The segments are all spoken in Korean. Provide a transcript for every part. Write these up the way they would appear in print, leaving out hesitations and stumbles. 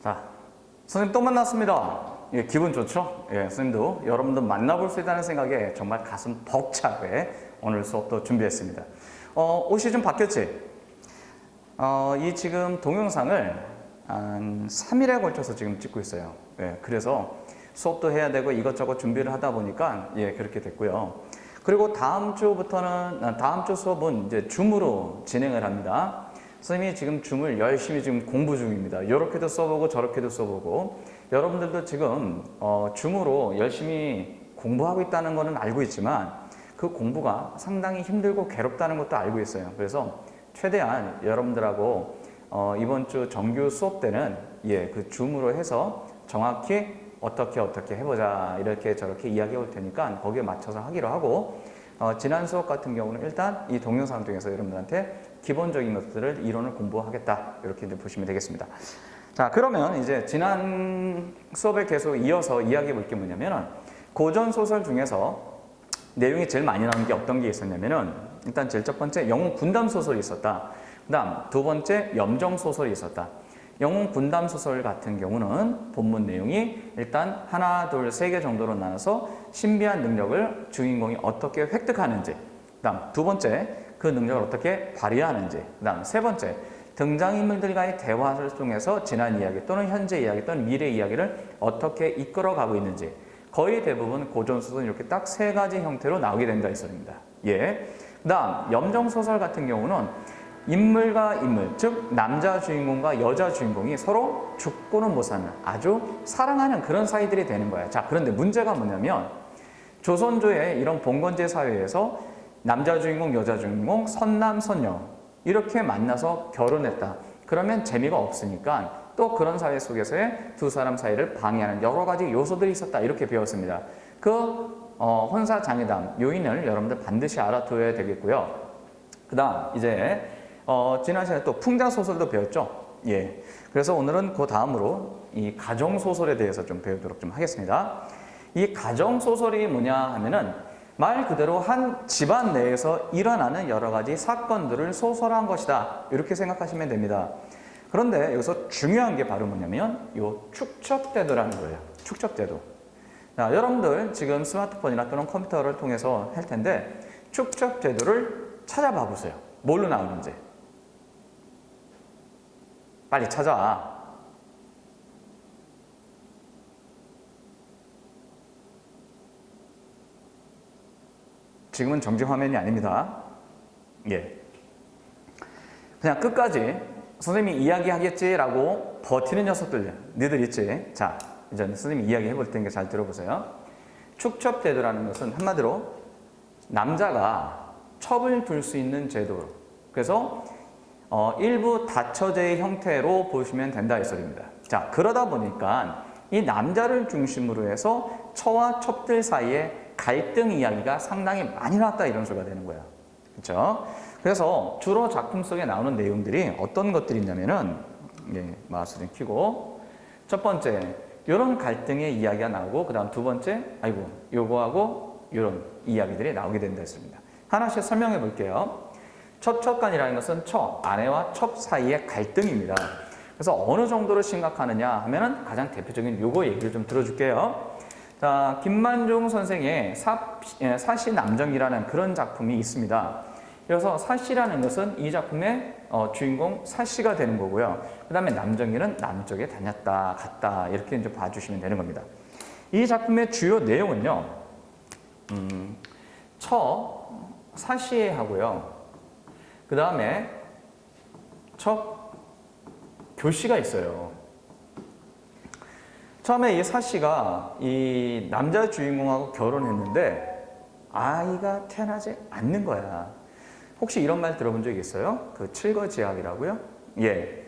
자, 선생님 또 만났습니다. 예, 기분 좋죠? 예, 선생님도 여러분들 만나볼 수 있다는 생각에 정말 가슴 벅차게 오늘 수업도 준비했습니다. 옷이 좀 바뀌었지? 이 지금 동영상을 한 3일에 걸쳐서 지금 찍고 있어요. 예, 그래서 수업도 해야 되고 이것저것 준비를 하다 보니까 예, 그렇게 됐고요. 그리고 다음 주 수업은 이제 줌으로 진행을 합니다. 선생님이 지금 줌을 열심히 지금 공부 중입니다. 이렇게도 써보고 저렇게도 써보고 여러분들도 지금 줌으로 열심히 공부하고 있다는 것은 알고 있지만 그 공부가 상당히 힘들고 괴롭다는 것도 알고 있어요. 그래서 최대한 여러분들하고 이번 주 정규 수업 때는 예, 그 줌으로 해서 정확히 어떻게 해보자 이렇게 저렇게 이야기해 올 테니까 거기에 맞춰서 하기로 하고 지난 수업 같은 경우는 일단 이 동영상을 통해서 여러분들한테 기본적인 것들을 이론을 공부하겠다 이렇게 이제 보시면 되겠습니다. 자, 그러면 이제 지난 수업에 계속 이어서 이야기해 볼 게 뭐냐면은 고전 소설 중에서 내용이 제일 많이 나오는 게 어떤 게 있었냐면은 일단 제일 첫 번째 영웅 군담 소설이 있었다. 그다음 두 번째 염정 소설이 있었다. 영웅 군담 소설 같은 경우는 본문 내용이 일단 하나, 둘, 세 개 정도로 나눠서 신비한 능력을 주인공이 어떻게 획득하는지, 그다음 두 번째 그 능력을 어떻게 발휘하는지, 그다음 세 번째 등장인물들과의 대화를 통해서 지난 이야기 또는 현재 이야기 또는 미래 이야기를 어떻게 이끌어가고 있는지 거의 대부분 고전소설은 이렇게 딱 세 가지 형태로 나오게 된다 이 소리입니다. 예. 그다음 염정소설 같은 경우는 인물과 인물, 즉 남자 주인공과 여자 주인공이 서로 죽고는 못 사는 아주 사랑하는 그런 사이들이 되는 거예요. 자, 그런데 문제가 뭐냐면 조선조의 이런 봉건제 사회에서 남자 주인공, 여자 주인공, 선남, 선녀 이렇게 만나서 결혼했다. 그러면 재미가 없으니까 또 그런 사회 속에서의 두 사람 사이를 방해하는 여러 가지 요소들이 있었다. 이렇게 배웠습니다. 그 혼사장애담 요인을 여러분들 반드시 알아두어야 되겠고요. 그 다음 이제 지난 시간에 또 풍자소설도 배웠죠. 예. 그래서 오늘은 그 다음으로 이 가정소설에 대해서 좀 배우도록 좀 하겠습니다. 이 가정소설이 뭐냐 하면은 말 그대로 한 집안 내에서 일어나는 여러 가지 사건들을 소설한 것이다. 이렇게 생각하시면 됩니다. 그런데 여기서 중요한 게 바로 뭐냐면 요 축척제도라는 거예요. 축척제도. 자, 여러분들 지금 스마트폰이나 또는 컴퓨터를 통해서 할 텐데 축척제도를 찾아봐 보세요. 뭘로 나오는지. 빨리 찾아. 지금은 정지 화면이 아닙니다. 예. 그냥 끝까지 선생님이 이야기하겠지라고 버티는 녀석들, 니들 있지? 자, 이제 선생님이 이야기해 볼 테니까 잘 들어보세요. 축첩제도라는 것은 한마디로 남자가 첩을 둘 수 있는 제도. 그래서 일부 다처제의 형태로 보시면 된다 이 소리입니다. 자, 그러다 보니까 이 남자를 중심으로 해서 처와 첩들 사이에 갈등 이야기가 상당히 많이 나왔다 이런 소리가 되는 거예요. 그렇죠? 그래서 주로 작품 속에 나오는 내용들이 어떤 것들이 있냐면은 예, 마우스 좀 켜고 첫 번째 이런 갈등의 이야기가 나오고 그다음 두 번째 아이고 요거하고 이런 이야기들이 나오게 된다 했습니다. 하나씩 설명해 볼게요. 첩첩간이라는 것은 처, 아내와 첩 사이의 갈등입니다. 그래서 어느 정도로 심각하느냐 하면은 가장 대표적인 요거 얘기를 좀 들어줄게요. 자, 김만중 선생의 사시남정이라는 그런 작품이 있습니다. 그래서 사시라는 것은 이 작품의 주인공 사시가 되는 거고요. 그 다음에 남정이는 남쪽에 다녔다, 갔다 이렇게 이제 봐주시면 되는 겁니다. 이 작품의 주요 내용은요, 사시에 하고요. 그 다음에 첩 교시가 있어요. 처음에 이 사씨가 이 남자 주인공하고 결혼했는데 아이가 태어나지 않는 거야. 혹시 이런 말 들어본 적 있어요? 그 칠거지약이라고요? 예.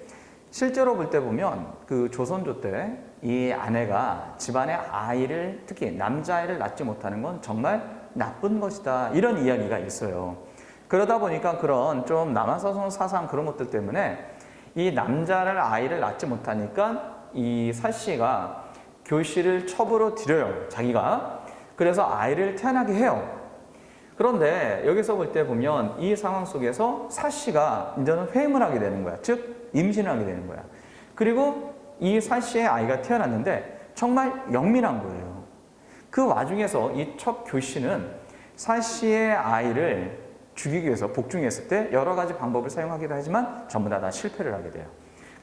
실제로 볼 때 보면 그 조선조 때 이 아내가 집안의 아이를 특히 남자아이를 낳지 못하는 건 정말 나쁜 것이다. 이런 이야기가 있어요. 그러다 보니까 그런 좀 남한사선 사상 그런 것들 때문에 이 남자를 아이를 낳지 못하니까 이 사씨가 교시를 첩으로 드려요. 자기가. 그래서 아이를 태어나게 해요. 그런데 여기서 볼 때 보면 이 상황 속에서 사씨가 이제는 회임을 하게 되는 거야. 즉 임신을 하게 되는 거야. 그리고 이 사씨의 아이가 태어났는데 정말 영민한 거예요. 그 와중에서 이 첫 교씨는 사씨의 아이를 죽이기 위해서 복종했을 때 여러 가지 방법을 사용하기도 하지만 전부 다 실패를 하게 돼요.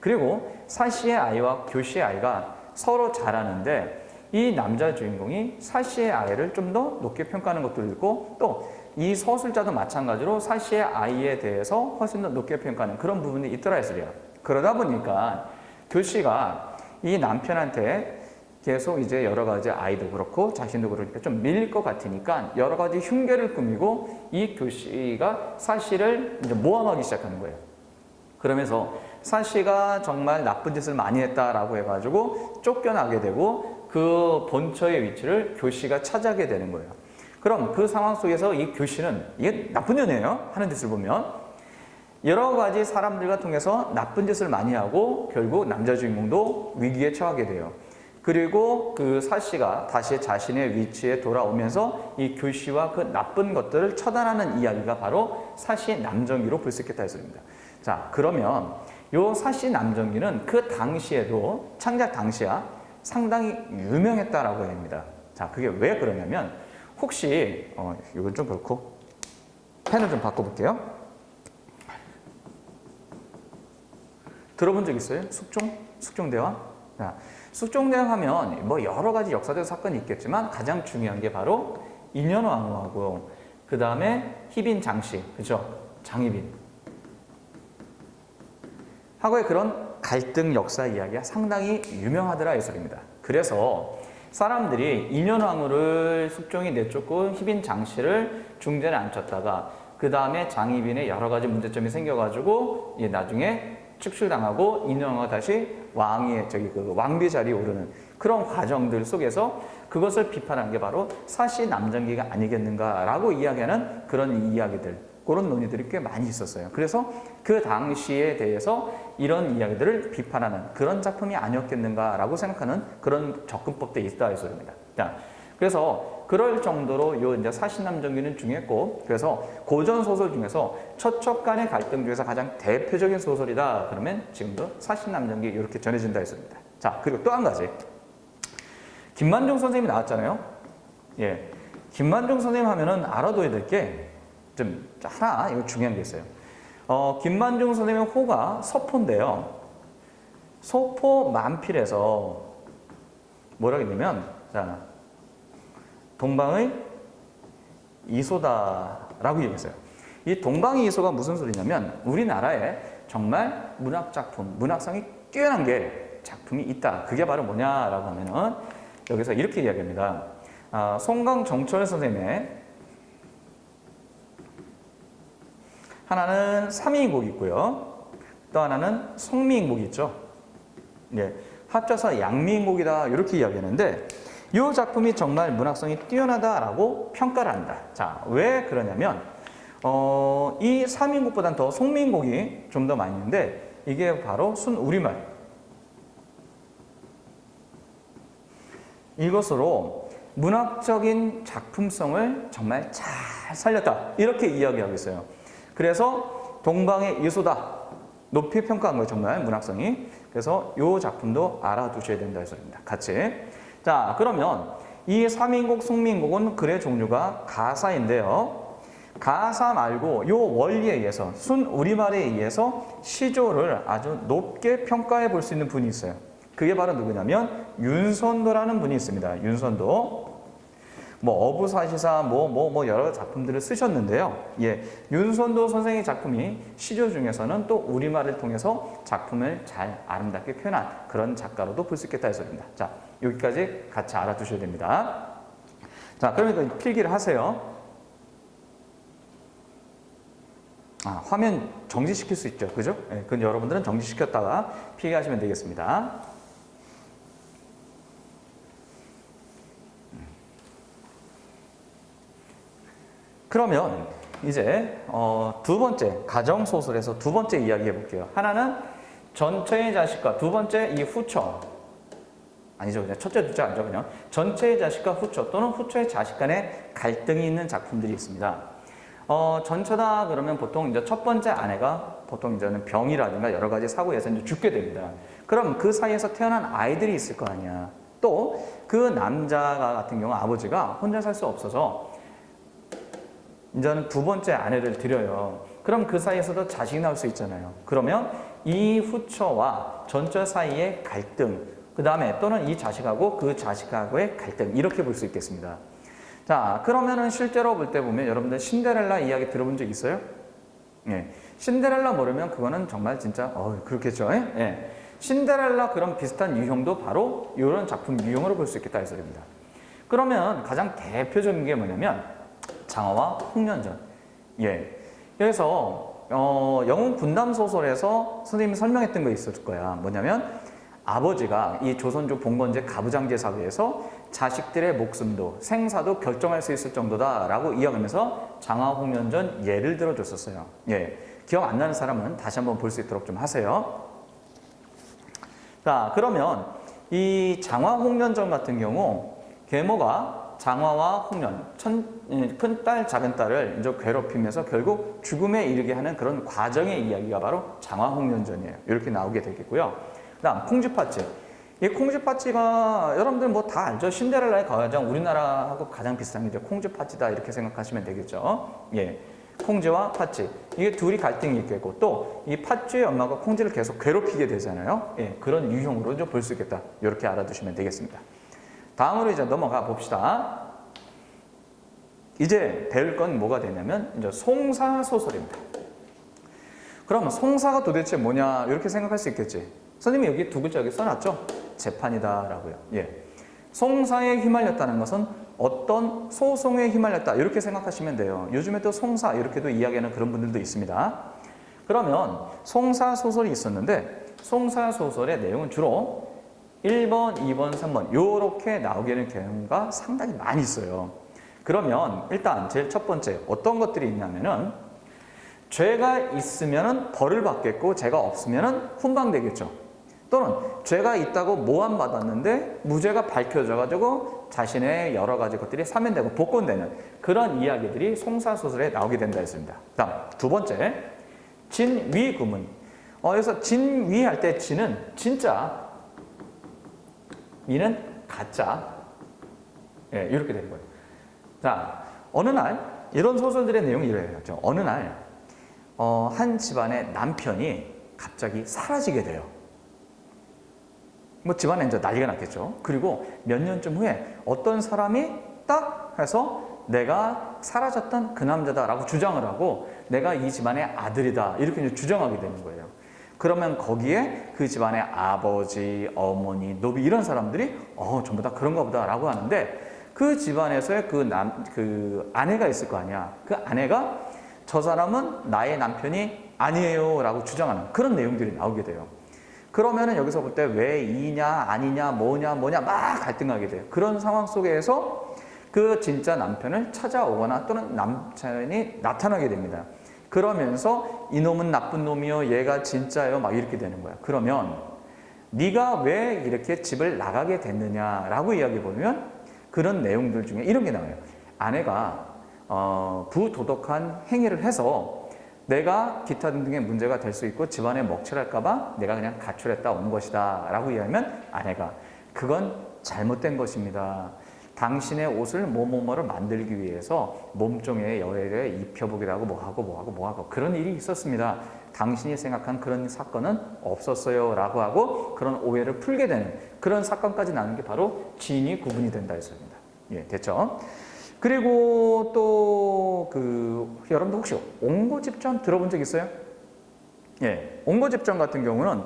그리고 사씨의 아이와 교씨의 아이가 서로 잘하는데 이 남자 주인공이 사씨의 아이를 좀 더 높게 평가하는 것도 있고 또 이 서술자도 마찬가지로 사씨의 아이에 대해서 훨씬 더 높게 평가하는 그런 부분이 있더라 했어요. 그러다 보니까 교씨가 이 남편한테 계속 이제 여러 가지 아이도 그렇고 자신도 그러니까 좀 밀릴 것 같으니까 여러 가지 흉계를 꾸미고 이 교씨가 사씨를 이제 모함하기 시작하는 거예요. 그러면서 사씨가 정말 나쁜 짓을 많이 했다라고 해가지고 쫓겨나게 되고 그 본처의 위치를 교씨가 차지하게 되는 거예요. 그럼 그 상황 속에서 이 교씨는 이게 나쁜 년이에요. 하는 짓을 보면 여러 가지 사람들과 통해서 나쁜 짓을 많이 하고 결국 남자 주인공도 위기에 처하게 돼요. 그리고 그 사씨가 다시 자신의 위치에 돌아오면서 이 교씨와 그 나쁜 것들을 처단하는 이야기가 바로 사씨 남정기로 볼 수 있겠다 해서입니다. 자, 그러면 요 사씨 남정기는 그 당시에도 창작 당시야 상당히 유명했다라고 합니다. 자, 그게 왜 그러냐면 혹시 이건 좀 그렇고 펜을 좀 바꿔볼게요. 들어본 적 있어요? 숙종대왕? 자, 숙종대왕 하면 뭐 여러 가지 역사적 사건이 있겠지만 가장 중요한 게 바로 인현왕후하고 그 다음에 희빈 장씨, 그죠? 장희빈 하고의 그런 갈등 역사 이야기가 상당히 유명하더라 이 소리입니다. 그래서 사람들이 인현왕후를 숙종이 내쫓고 희빈 장씨를 중전에 앉혔다가 그 다음에 장희빈의 여러 가지 문제점이 생겨가지고 나중에 축출당하고 인현왕후가 다시 왕의 그 왕비 자리에 오르는 그런 과정들 속에서 그것을 비판한 게 바로 사씨 남정기가 아니겠는가라고 이야기하는 그런 이야기들, 그런 논의들이 꽤 많이 있었어요. 그래서 그 당시에 대해서 이런 이야기들을 비판하는 그런 작품이 아니었겠는가라고 생각하는 그런 접근법도 있다 이 소리입니다. 자, 그래서 그럴 정도로 요 이제 사씨 남정기는 중요했고, 그래서 고전 소설 중에서 척척 간의 갈등 중에서 가장 대표적인 소설이다. 그러면 지금도 사씨 남정기 이렇게 전해진다 했습니다. 자, 그리고 또 한 가지. 김만종 선생님이 나왔잖아요. 예. 김만종 선생님 하면은 알아둬야 될 게 좀 하나 이거 중요한 게 있어요. 김만종 선생님의 호가 서포인데요. 서포 만필에서 뭐라고 했냐면, 자, 동방의 이소다라고 얘기했어요. 이 동방의 이소가 무슨 소리냐면 우리나라에 정말 문학작품, 문학성이 뛰어난 게 작품이 있다. 그게 바로 뭐냐라고 하면은 여기서 이렇게 이야기합니다. 송강정철 선생님의 하나는 삼위인곡이 있고요. 또 하나는 성미인곡이 있죠. 예, 합쳐서 양미인곡이다 이렇게 이야기하는데 이 작품이 정말 문학성이 뛰어나다라고 평가를 한다. 자, 왜 그러냐면 이 삼위인곡보다는 더 성미인곡이 좀 더 많이 있는데 이게 바로 순우리말 이것으로 문학적인 작품성을 정말 잘 살렸다 이렇게 이야기하고 있어요. 그래서 동방의 이소다 높이 평가한 거예요. 정말 문학성이. 그래서 이 작품도 알아두셔야 된다 이 소리입니다. 같이. 자, 그러면 이 삼인곡, 송민곡은 글의 종류가 가사인데요. 가사 말고 이 원리에 의해서 순우리말에 의해서 시조를 아주 높게 평가해 볼 수 있는 분이 있어요. 그게 바로 누구냐면 윤선도라는 분이 있습니다. 윤선도. 뭐 어부사시사 뭐 여러 작품들을 쓰셨는데요. 예, 윤선도 선생의 작품이 시조 중에서는 또 우리말을 통해서 작품을 잘 아름답게 표현한 그런 작가로도 볼 수 있겠다 해서입니다. 자, 여기까지 같이 알아두셔야 됩니다. 자, 그러면 필기를 하세요. 화면 정지시킬 수 있죠, 그죠? 예, 그건 여러분들은 정지시켰다가 필기하시면 되겠습니다. 그러면 이제 두 번째 가정소설에서 두 번째 이야기 해볼게요. 하나는 전처의 자식과 두 번째 이 후처 아니죠, 그냥 첫째 둘째 아니죠, 그냥 전처의 자식과 후처 또는 후처의 자식 간의 갈등이 있는 작품들이 있습니다. 전처다 그러면 보통 이제 첫 번째 아내가 보통 이제는 병이라든가 여러 가지 사고에서 이제 죽게 됩니다. 그럼 그 사이에서 태어난 아이들이 있을 거 아니야. 또 그 남자가 같은 경우 아버지가 혼자 살 수 없어서 이제는 두 번째 아내를 들여요. 그럼 그 사이에서도 자식이 나올 수 있잖아요. 그러면 이 후처와 전처 사이의 갈등, 그 다음에 또는 이 자식하고 그 자식하고의 갈등, 이렇게 볼 수 있겠습니다. 자, 그러면은 실제로 볼 때 보면 여러분들 신데렐라 이야기 들어본 적 있어요? 예. 신데렐라 모르면 그거는 정말 진짜 그렇겠죠. 예? 예. 신데렐라 그런 비슷한 유형도 바로 이런 작품 유형으로 볼 수 있겠다 해서 됩니다. 그러면 가장 대표적인 게 뭐냐면 장화와 홍련전. 예. 그래서 영웅 군담 소설에서 선생님이 설명했던 거 있을 거야. 뭐냐면 아버지가 이 조선조 봉건제 가부장제 사회에서 자식들의 목숨도 생사도 결정할 수 있을 정도다라고 이야기하면서 장화 홍련전 예를 들어줬었어요. 예. 기억 안 나는 사람은 다시 한번 볼 수 있도록 좀 하세요. 자, 그러면 이 장화 홍련전 같은 경우 계모가 장화와 홍련, 큰딸 작은딸을 이제 괴롭히면서 결국 죽음에 이르게 하는 그런 과정의 이야기가 바로 장화 홍련전이에요. 이렇게 나오게 되겠고요. 그다음 콩쥐팥쥐. 이 콩쥐팥쥐가 여러분들 뭐 다 알죠? 신데렐라의 가장 우리나라하고 가장 비슷한 게 이제 콩쥐팥쥐다 이렇게 생각하시면 되겠죠. 예. 콩쥐와 팥쥐. 이게 둘이 갈등이 있겠고 또 이 팥쥐의 엄마가 콩쥐를 계속 괴롭히게 되잖아요. 예. 그런 유형으로 좀 볼 수 있겠다. 이렇게 알아두시면 되겠습니다. 다음으로 이제 넘어가 봅시다. 이제 배울 건 뭐가 되냐면 이제 송사 소설입니다. 그럼 송사가 도대체 뭐냐 이렇게 생각할 수 있겠지. 선생님이 여기 두 글자 여기 써놨죠? 재판이다라고요. 예. 송사에 휘말렸다는 것은 어떤 소송에 휘말렸다 이렇게 생각하시면 돼요. 요즘에 또 송사 이렇게도 이야기하는 그런 분들도 있습니다. 그러면 송사 소설이 있었는데 송사 소설의 내용은 주로 1번, 2번, 3번 이렇게 나오게 되는 경우가 상당히 많이 있어요. 그러면 일단 제일 첫 번째 어떤 것들이 있냐면은 죄가 있으면은 벌을 받겠고 죄가 없으면은 훈방되겠죠. 또는 죄가 있다고 모함받았는데 무죄가 밝혀져가지고 자신의 여러 가지 것들이 사면되고 복권되는 그런 이야기들이 송사소설에 나오게 된다 했습니다. 다음 두 번째 진위구문. 여기서 진위 할 때 진은 진짜, 위는 가짜. 예, 이렇게 되는 거예요. 자, 어느 날 이런 소설들의 내용이 이래요. 어느 날 한 집안의 남편이 갑자기 사라지게 돼요. 뭐 집안에 이제 난리가 났겠죠. 그리고 몇 년쯤 후에 어떤 사람이 딱 해서 내가 사라졌던 그 남자다라고 주장을 하고 내가 이 집안의 아들이다 이렇게 이제 주장하게 되는 거예요. 그러면 거기에 그 집안의 아버지, 어머니, 노비 이런 사람들이 전부 다 그런가 보다라고 하는데 그 집안에서의 그 아내가 있을 거 아니야. 그 아내가 저 사람은 나의 남편이 아니에요 라고 주장하는 그런 내용들이 나오게 돼요. 그러면은 여기서 볼 때 왜 이냐 아니냐 뭐냐 막 갈등하게 돼요. 그런 상황 속에서 그 진짜 남편을 찾아오거나 또는 남편이 나타나게 됩니다. 그러면서 이놈은 나쁜 놈이요 얘가 진짜요 막 이렇게 되는 거야. 그러면 네가 왜 이렇게 집을 나가게 됐느냐라고 이야기해 보면 그런 내용들 중에 이런 게 나와요. 아내가 부도덕한 행위를 해서 내가 기타 등등의 문제가 될 수 있고 집안에 먹칠할까 봐 내가 그냥 가출했다 온 것이다 라고 이야기하면 아내가 그건 잘못된 것입니다. 당신의 옷을 뭐를 만들기 위해서 몸종의 여해를 입혀보기도 하고 뭐하고 그런 일이 있었습니다. 당신이 생각한 그런 사건은 없었어요 라고 하고 그런 오해를 풀게 되는 그런 사건까지 나는 게 바로 진위 구분이 된다 했습니다. 예, 됐죠? 그리고 또 여러분들 혹시 옹고집전 들어본 적 있어요? 예, 옹고집전 같은 경우는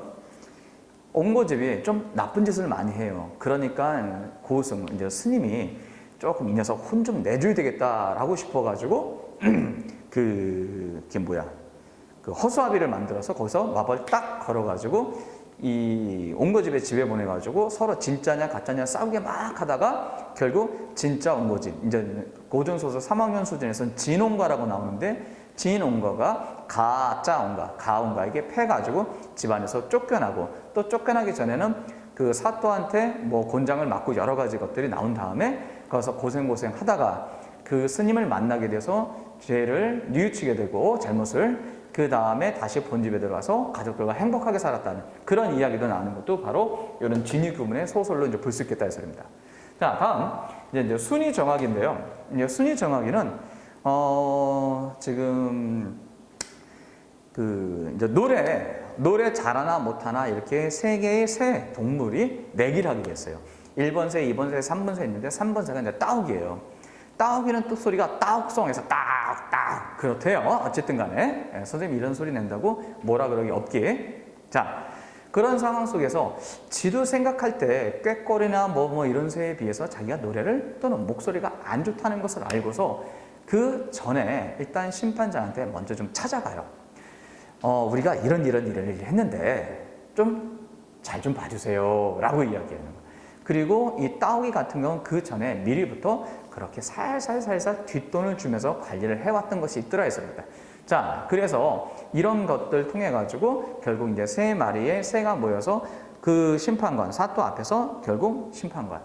옹고집이 좀 나쁜 짓을 많이 해요. 그러니까 고승 이제 스님이 조금 이 녀석 혼 좀 내줘야 되겠다라고 싶어가지고 그 허수아비를 만들어서 거기서 마법을 딱 걸어가지고 이 옹고집의 집에 보내가지고 서로 진짜냐 가짜냐 싸우게 막 하다가 결국 진짜 옹고집 이제 고전소설 3학년 수준에서는 진옹가라고 나오는데 진옹가가 가짜 온가 가온가에게 패가지고 집안에서 쫓겨나고 또 쫓겨나기 전에는 그 사또한테 뭐 곤장을 맞고 여러 가지 것들이 나온 다음에 거기서 고생 하다가 그 스님을 만나게 돼서 죄를 뉘우치게 되고 잘못을 그 다음에 다시 본집에 들어와서 가족들과 행복하게 살았다는 그런 이야기도 나오는 것도 바로 이런 진위 구문의 소설로 이제 볼 수 있겠다 이 소리입니다. 자, 다음 이제 순위 정학인데요. 이제 순위 정학이는 지금 이제 노래 잘하나 못하나 이렇게 세 개의 새 동물이 내기를 하게 됐어요. 1번 새, 2번 새, 3번 새 있는데 3번 새가 이제 따오기예요. 따오기는 또 소리가 따옥성에서 따옥따옥 그렇대요. 어쨌든 간에 선생님이 이런 소리 낸다고 뭐라 그러기 없기에. 자, 그런 상황 속에서 지도 생각할 때 꾀꼬리나 뭐 이런 새에 비해서 자기가 노래를 또는 목소리가 안 좋다는 것을 알고서 그 전에 일단 심판자한테 먼저 좀 찾아가요. 우리가 이런 일을 했는데 좀 잘 좀 봐주세요 라고 이야기하는 거예요. 그리고 이 따오기 같은 경우는 그 전에 미리부터 그렇게 살살 뒷돈을 주면서 관리를 해왔던 것이 있더라 했습니다. 자, 그래서 이런 것들 통해 가지고 결국 이제 세 마리의 새가 모여서 그 심판관 사또 앞에서 결국 심판관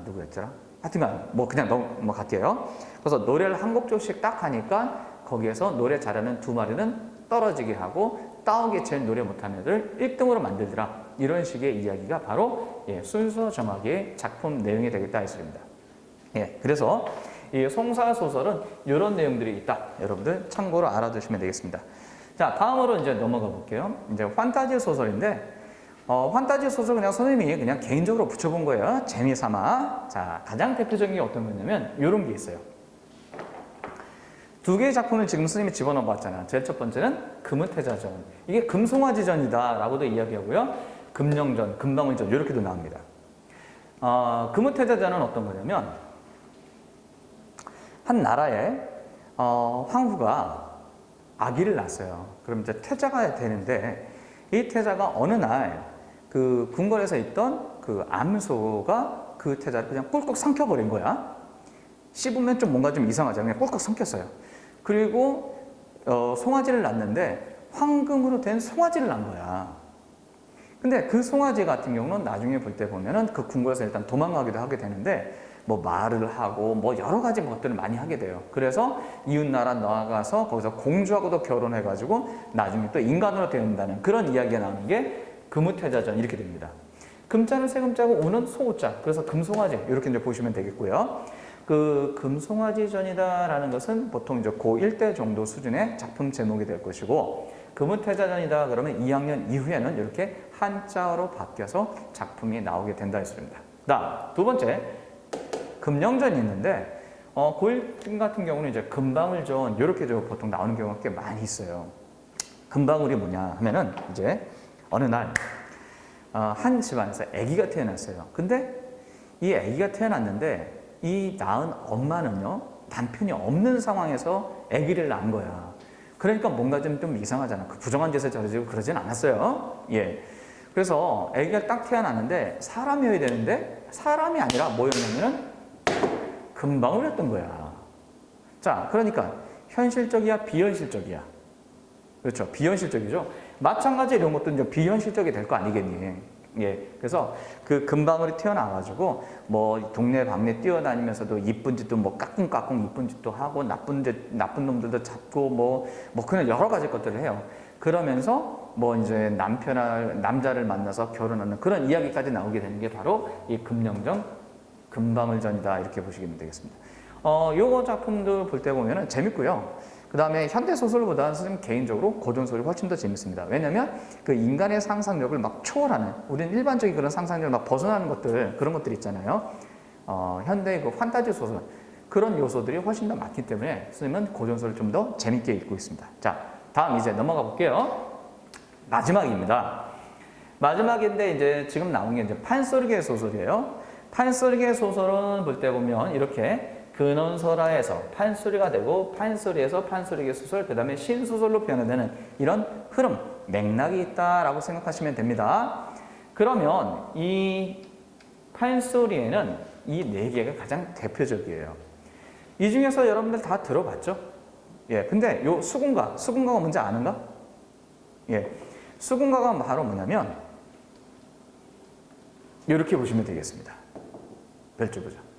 누구였더라? 하여튼간 뭐 그냥 넘어갈게요. 그래서 노래를 한 곡조씩 딱 하니까 거기에서 노래 잘하는 두 마리는 떨어지게 하고 따오기 제일 노래 못하는 애들 1등으로 만들더라. 이런 식의 이야기가 바로 순서 정학의 작품 내용이 되겠다 했습니다. 그래서 이 송사소설은 이런 내용들이 있다. 여러분들 참고로 알아두시면 되겠습니다. 자, 다음으로 이제 넘어가 볼게요. 이제 판타지 소설인데, 판타지 소설 그냥 선생님이 그냥 개인적으로 붙여본 거예요. 재미삼아. 자, 가장 대표적인 게 어떤 거냐면 이런 게 있어요. 두 개의 작품을 지금 선생님이 집어넣어 봤잖아요. 제일 첫 번째는 금은태자전. 이게 금송아지전이다 라고도 이야기하고요. 금령전, 금방울전 이렇게도 나옵니다. 금은태자전은 어떤 거냐면 한 나라에 황후가 아기를 낳았어요. 그럼 이제 태자가 되는데 이 태자가 어느 날 그 궁궐에서 있던 그 암소가 그 태자를 그냥 꿀꺽 삼켜버린 거야. 씹으면 좀 뭔가 좀 이상하잖아요. 그냥 꿀꺽 삼켰어요. 그리고 송아지를 낳는데 황금으로 된 송아지를 낳은 거야. 근데 그 송아지 같은 경우는 나중에 볼 때 보면은 그 궁궐에서 일단 도망가기도 하게 되는데 뭐 말을 하고 뭐 여러 가지 것들을 많이 하게 돼요. 그래서 이웃나라 나가서 거기서 공주하고도 결혼해가지고 나중에 또 인간으로 된다는 그런 이야기가 나오는 게 금우태자전 이렇게 됩니다. 금자는 세 금자고 우는 소우자. 그래서 금송아지 이렇게 이제 보시면 되겠고요. 그 금송아지전이다라는 것은 보통 이제 고1대 정도 수준의 작품 제목이 될 것이고 금은태자전이다 그러면 2학년 이후에는 이렇게 한자어로 바뀌어서 작품이 나오게 된다 했습니다. 다음 두 번째 금령전이 있는데 고1 같은 경우는 이제 금방울전 이렇게 보통 나오는 경우가 꽤 많이 있어요. 금방울이 뭐냐 하면은 이제 어느 날 한 집안에서 아기가 태어났어요. 근데 이 아기가 태어났는데 이 낳은 엄마는요 남편이 없는 상황에서 아기를 낳은 거야. 그러니까 뭔가 좀 이상하잖아. 그 부정한 짓을 저지르고 그러진 않았어요. 그래서 아기가 딱 태어났는데 사람이어야 되는데 사람이 아니라 뭐였냐면은 금방울이었던 거야. 자, 그러니까 현실적이야, 비현실적이야. 그렇죠. 비현실적이죠. 마찬가지 이런 것도 이제 비현실적이 될 거 아니겠니? 그래서 그 금방울이 태어나가지고 뭐 동네 방네 뛰어다니면서도 이쁜 짓도 뭐 까꿍까꿍 이쁜 짓도 하고 나쁜 놈들도 잡고 뭐 그런 여러 가지 것들을 해요. 그러면서 뭐 이제 남자를 만나서 결혼하는 그런 이야기까지 나오게 되는 게 바로 이 금령전, 금방울전이다 이렇게 보시면 되겠습니다. 요거 작품도 볼 때 보면은 재밌고요. 그 다음에 현대소설보다는 선생님 개인적으로 고전소설이 훨씬 더 재밌습니다. 왜냐면 그 인간의 상상력을 막 초월하는, 우리는 일반적인 그런 상상력을 막 벗어나는 것들, 그런 것들 있잖아요. 현대의 그 판타지 소설, 그런 요소들이 훨씬 더 많기 때문에 선생님은 고전소설을 좀 더 재밌게 읽고 있습니다. 자, 다음 이제 넘어가 볼게요. 마지막입니다. 마지막인데 이제 지금 나온 게 이제 판소리계 소설이에요. 판소리계 소설은 볼 때 보면 이렇게 근원설화에서 판소리가 되고 판소리에서 판소리계 소설, 그 다음에 신소설로 변화되는 이런 흐름, 맥락이 있다라고 생각하시면 됩니다. 그러면 이 판소리에는 이 네 개가 가장 대표적이에요. 이 중에서 여러분들 다 들어봤죠? 근데 요 수군가가 뭔지 아는가? 수군가가 바로 뭐냐면 이렇게 보시면 되겠습니다. 별주 보자.